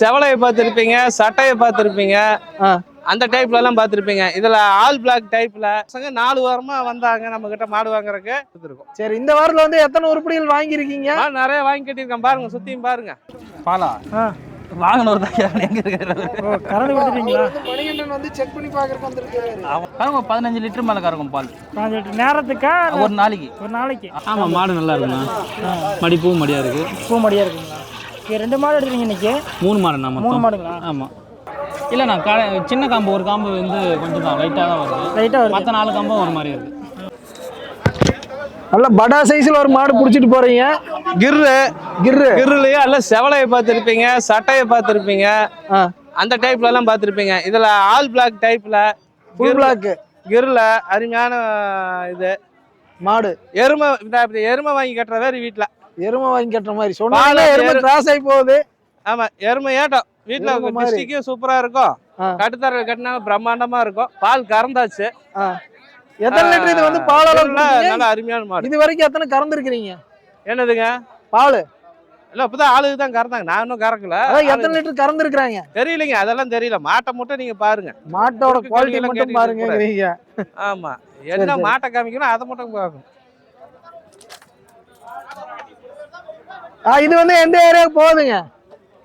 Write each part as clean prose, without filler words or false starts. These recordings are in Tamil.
செவலையை பார்த்துருப்பீங்க, சட்டையை பார்த்துருப்பீங்க, அந்த டைப்ல எல்லாம் பார்த்துருப்பீங்க. இதுல ஆல் பிளாக் டைப்ல 4 வாரமா வந்தாங்க நம்ம கிட்ட மாடு வாங்குறதுக்கு இருக்கும். சரி, இந்த வாரத்துல வந்து எத்தனை உருப்படிகள் வாங்கியிருக்கீங்க? நிறைய வாங்கி கட்டியிருக்கேன் பாருங்க, சுத்தியும் பாருங்க. பாலா வாங்கினவர் தான் எங்க இருக்காரு? கறந்து கொடுத்துட்டீங்களா? மணிகண்டன் வந்து செக் பண்ணி பார்க்கறதுக்கு வந்திருக்காரு. அவங்க 15 லிட்டர் மேல கறக்கும் பால். 15 லிட்டர் நேரத்துக்கா? ஒரு நாளைக்கு. ஆமா, மாடு நல்லா இருக்குண்ணா. மடி பூ மடியா இருக்கு. பூ மடியா இருக்குங்களா? 2 மாடு எடுத்துறீங்க இன்னைக்கு? 3 மாடுண்ணா மொத்தம். 3 மாடுங்களா? ஆமா. இல்ல நான் சின்ன காம்பு ஒரு காம்பு வந்து கொஞ்சம் தான் லைட்டா தான் வருது. மற்ற 4 காம்பும் ஒரு மாதிரி இருக்கு. நல்ல படா சைஸ்ல ஒரு மாடு புடிச்சிட்டு போறீங்க. கிர்ருலயே அல்ல செவலையை பார்த்துருப்பீங்க, சட்டையை பார்த்துருப்பீங்க, அந்த டைப்ல எல்லாம் பார்த்துருப்பீங்க. இதுல ஆல் பிளாக் டைப்ல ஃபுல் பிளாக் கிர்ல அருமையான இது மாடு. எருமை வாங்கி கட்டுற மாதிரி வீட்டுல எருமை வாங்கி கட்டுற மாதிரி சொன்னாங்க. எருமை கிராஸ் ஆகி போகுது. ஆமா, எருமை ஏட்டம் வீட்டுல டிஸ்ட்ரிக்டும் சூப்பரா இருக்கும். கட்டுத்தர கட்டினாலும் பிரம்மாண்டமா இருக்கும். பால் கறந்தாச்சு. எத்தனை லிட்டர் இது வந்து பால் அளவு? நல்ல அருமையான மாடு. இது வரைக்கும் எத்தனை கறந்துருக்கீங்க? என்னதுங்க பால்? இல்ல இப்பதான் ஆளுக்கு தான் கறந்தாங்க, நான் இன்னும் கறக்கல. எத்தனை லிட்டர் கறந்துருக்காங்க தெரியலங்க, அதெல்லாம் தெரியல. மாட்டை மட்டும் நீங்க பாருங்க, மாட்டோட குவாலிட்டி மட்டும் பாருங்க. ஆமா, என்ன மாட்டை காமிக்கணும் அதை மட்டும் பாக்கணும். இது வந்து எந்த ஏரியாவுக்கு போகுதுங்க?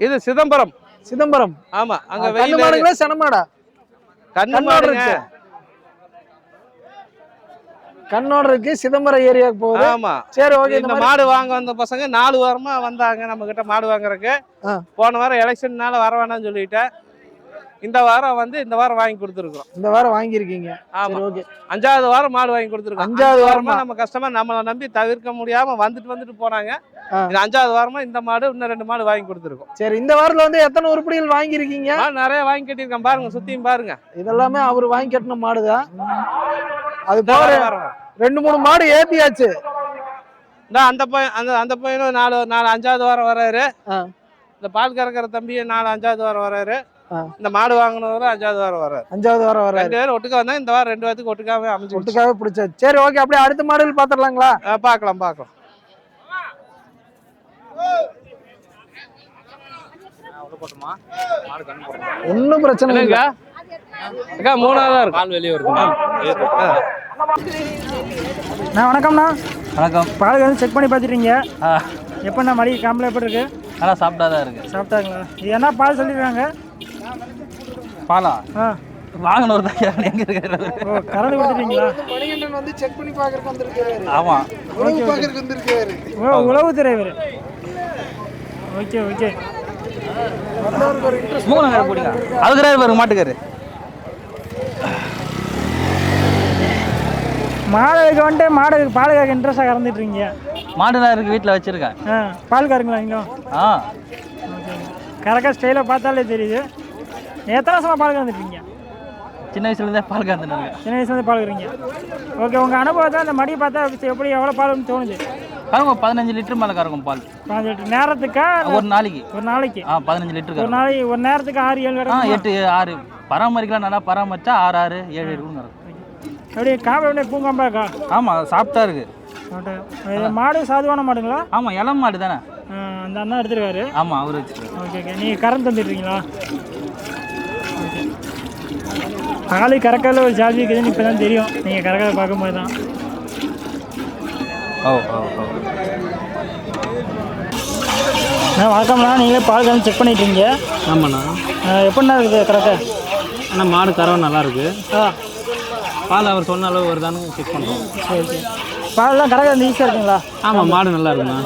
இது சிதம்பரம். ஆமா, அங்க கண்ணு மாடுங்களா செனமாடா? கண்ணு மாடுங்க. கண்ணோட இருக்கு, சிதம்பரம் ஏரியாவுக்கு போகுது. ஆமா. சரி, ஓகே. இந்த மாடு வாங்க வந்த பசங்க 4 வாரமா வந்தாங்க நம்ம கிட்ட மாடு வாங்குறதுக்கு. போன வாரம் எலெக்ஷன்னால வர வேணாம்னு சொல்லிட்டேன். இந்த வாரம் வாங்கி கொடுத்துருக்கோம். இந்த வாரம் வாங்கியிருக்கீங்க? ஆமா, ஓகே. 5வது வாரம் மாடு வாங்கி கொடுத்துருக்கோம். 5வது வாரமா நம்ம கஸ்டமர் நம்மளை நம்பி தவிர்க்க முடியாம வந்துட்டு போனாங்க. 5வது வாரமா இந்த மாடு இன்னும் 2 மாடு வாங்கி கொடுத்துருக்கோம். சரி, இந்த வாரத்துல வந்து எத்தனை உருப்படிகள் வாங்கியிருக்கீங்க? நிறைய வாங்கி கட்டியிருக்கேன் பாருங்க, சுத்தியும் பாருங்க. இதெல்லாமே அவரு வாங்கி கட்டின மாடுதான். அது போற 2-3 மாடு ஏத்தியாச்சு. அந்த பையனும் 5வது வாரம் வர்றாரு. இந்த பால் கறக்கிற தம்பி 5வது வாரம் வர்றாரு. இந்த மாடு வாங்கினவரும் 5வது வாரம் வர்றாரு. 5வது வாரம் வர்றாரு. 2 பேரும் ஒட்டுக்கா வந்தா இந்த வாரம் 2 பேத்துக்கு ஒட்டுக்காவே பிடிச்சாச்சு. சரி, ஓகே. அப்படியே அடுத்த மாடுகள் பாத்துடலாங்களா? பாக்கலாம். ஒன்னும் பிரச்சனை இல்ல. 3வது இருக்கு. பால் வெளியே வருது. வணக்கம்ண்ணா. வணக்கம். பால் வந்து செக் பண்ணி பார்த்துட்டீங்க. எப்பண்ணா மளிகை காம்பளை எப்படி இருக்கு? நல்லா சாப்பிட்டாதான் இருக்கு. சாப்பிட்டாங்களா? இது என்ன பால் சொல்லிருக்காங்க? பாலா வாங்கினவர் தான் எங்க இருக்காரு? கறந்து கொடுத்துட்டீங்களா? மணிகண்டன் வந்து செக் பண்ணி பார்க்கறதுக்கு வந்திருக்காரு. ஆமா, உழவு பார்க்கறதுக்கு வந்திருக்காரு. உழவு திரைவர். ஓகே. மூணு போடுங்க. அதுக்குறாரு பாருங்க மாட்டுக்காரு. மாடுக்கு வந்துட்டு பாலுக்காக இன்ட்ரெஸ்டாக கறந்துட்டு இருக்கீங்க? மாடு நான் இருக்கு, வீட்டில் வச்சிருக்கேன். பால் கறங்களா நீங்க? கறக்க ஸ்டைலாக பார்த்தாலே தெரியுது. எத்தனை வருஷமா பால் கறந்துட்டீங்க? சின்ன வயசுலேருந்தே பால் கறந்துட்டாங்க. சின்ன வயசுலேருந்து பால் கறீங்க. ஓகே, உங்கள் அனுபவத்தை அந்த மடி பார்த்தா எப்படி எவ்வளோ பால்னு தோணுது? அவங்க 15 லிட்டர் மேலே கறக்கும் பால். 15 லிட்டர் நேரத்துக்கா? ஒரு நாளைக்கு. 15 லிட்டர். ஒரு நேரத்துக்கு 6-7 கறக்கும். 8-6 பராமரிக்கலாம். நல்லா பராமரிச்சா 6-7 கறக்கும். எப்படி காம்பு எப்படி பூங்காம்பா இருக்கா? ஆமாம், சாப்பிட்டா இருக்கு. மாடு சாதுவான மாடுங்களா? ஆமாம், இளம் மாடு தானே. அந்த அண்ணா எடுத்துருக்காரு. ஆமாம், அவர் வச்சுருக்காரு. ஓகே. நீங்கள் கறந்து தந்துடுறீங்களா? ஓகே. ஆளு கறக்கால ஒரு ஜாலி இருக்குதுன்னு இப்போ தான் தெரியும், நீங்கள் கறக்காத பார்க்கும்போது தான். வணக்கம்ண்ணா. நீங்களே பால் கறந்து செக் பண்ணிட்டீங்க? ஆமாண்ணா. எப்படிண்ணா இருக்குது கறக்க? ஆனால் மாடு கறவை நல்லா இருக்கு. பால் அவர் சொன்ன அளவு வருதான்னு செக் பண்ணுறோம். சரி. பாலெலாம் கறக்க வந்து ஈஸியாக இருக்குங்களா? ஆமாம், மாடு நல்லா இருக்குண்ணா.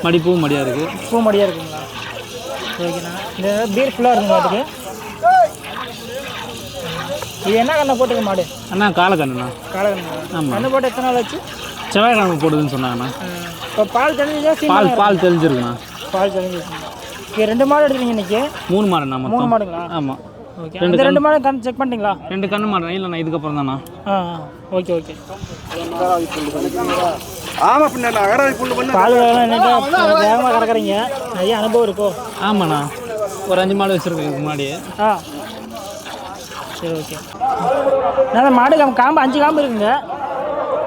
மடி பூ மடியாக இருக்குது. பூ மடியாக இருக்குங்களா? ஓகேண்ணா. இந்த பீர் ஃபுல்லாக இருக்குங்க மாட்டுக்கு. இது என்ன கண்ணை போட்டுருக்கு மாடு? அண்ணா காலக்கண்ணுண்ணா. காலக்கண்ணு. ஆமாம். கண்ணு போட்டு எத்தனை நாள் ஆச்சு? செவ்வாய்க்கிழமை போடுதுன்னு சொன்னாங்கண்ணா. இப்போ பால் தெளிஞ்சா? பால் தெளிஞ்சிருக்குண்ணா. பால் தெளிஞ்சிருக்குங்க. ஓகே. 2 மாடு எடுத்துருங்க இன்னைக்கு? 3 மாடுண்ணா மொத்தம். 3 மாடுங்களா? ஆமாம். ஓகே. 2 மாடு கண் செக் பண்ணிட்டீங்களா? 2 கண்ணு மாடுறேன். இல்லைண்ணா, இதுக்கப்புறம் தாண்ணா. ஓகே. பாலுலாம் என்னட்டா வேகமாக கறக்குறீங்க, நிறைய அனுபவம் இருக்கோ? ஆமாண்ணா, ஒரு 5 மாடு வச்சுருக்கேன் முன்னாடியே. சரி, ஓகே. நான் மாடு காம்பு 5 காம்பு இருக்குங்க.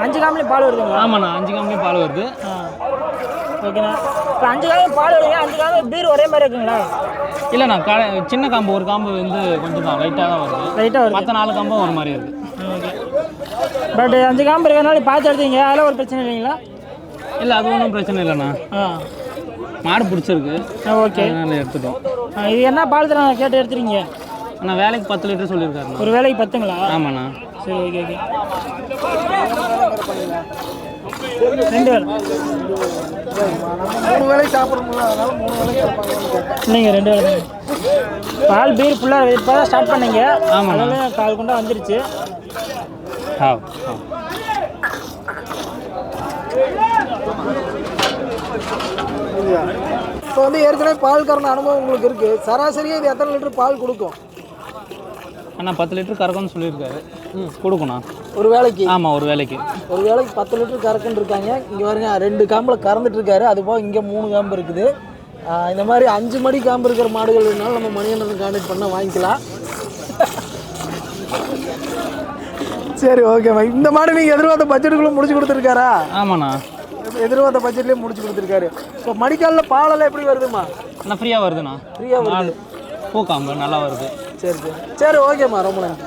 5 காம்புலேயும் பால் வருதுங்களா? ஆமாண்ணா, 5 காம்புலேயும் பால் வருது. ஓகேண்ணா. இப்போ 5 காம்பு பால் வருதுங்க. 5 காம்பு பீர் ஒரே மாதிரி இருக்குங்களா? இல்லைண்ணா சின்ன காம்பு ஒரு காம்பு வந்து கொஞ்சம் தான் லைட்டாக தான் வருது. மற்ற 4 காம்பும் ஒரு மாதிரி இருக்குது. ஓகே. பட் 5 காம்பு இருக்கிறனால பார்த்து எடுத்தீங்க, அதில் ஒரு பிரச்சனை இல்லைங்களா? இல்லை, அது ஒன்றும் பிரச்சனை இல்லைண்ணா. மாடு பிடிச்சிருக்கு. ஓகே, அதனால எடுத்துட்டோம். இது என்ன பால் தரம் கேட்டு எடுத்துறீங்க? அண்ணா வேலைக்கு 10 லிட்டர் சொல்லியிருக்காருண்ணா. ஒரு வேலைக்கு 10ங்களா? ஆமாண்ணா. சரி, ஓகே ஓகே. 2 வேலை 3 வேலை சாப்பிடணும்ல, அதனால 3 வேலை இல்லைங்க, 2 வேலை தான். பால் பீர் ஃபுல்லாக இப்போ தான் ஸ்டார்ட் பண்ணீங்க. ஆமாண்ணா. அதனால கால் கொண்டா வந்துருச்சு. இப்போ வந்து ஏற்கனவே பால் கறந்த அனுபவம் உங்களுக்கு இருக்குது. சராசரியாக இது எத்தனை லிட்டர் பால் கொடுக்கும்? அண்ணா 10 லிட்டர் கறக்கும்னு சொல்லியிருக்காரு. கொடுக்கணும் ஒரு வேலைக்கு? ஆமாம், ஒரு வேலைக்கு. ஒரு வேலைக்கு 10 லிட்டர் கறக்குன்னு இருக்காங்க. இங்கே பாருங்க, 2 காம்பில் கறந்துட்டு இருக்காரு. அதுபோக இங்கே 3 காம்பு இருக்குது. இந்த மாதிரி 5 மடி காம்பு இருக்கிற மாடுகள் இருந்தாலும் நம்ம மணியண்ணன் கான்டாக்ட் பண்ணால் வாங்கிக்கலாம். சரி, ஓகேம்மா. இந்த மாடு நீங்கள் எதிர்பார்த்த பட்ஜெட்டுக்குள்ளே முடிச்சு கொடுத்துருக்காரா? ஆமாண்ணா, எதிர்பார்த்த பட்ஜெட்லேயே முடிச்சு கொடுத்துருக்காரு. இப்போ மடிக்காலில் பாலெல்லாம் எப்படி வருதுமா? அண்ணா ஃப்ரீயாக வருதுண்ணா. ஃப்ரீயாக வருது. பூ காம்பு நல்லா வருது. சரி சரி சரி, ஓகேம்மா, ரொம்ப நன்றி.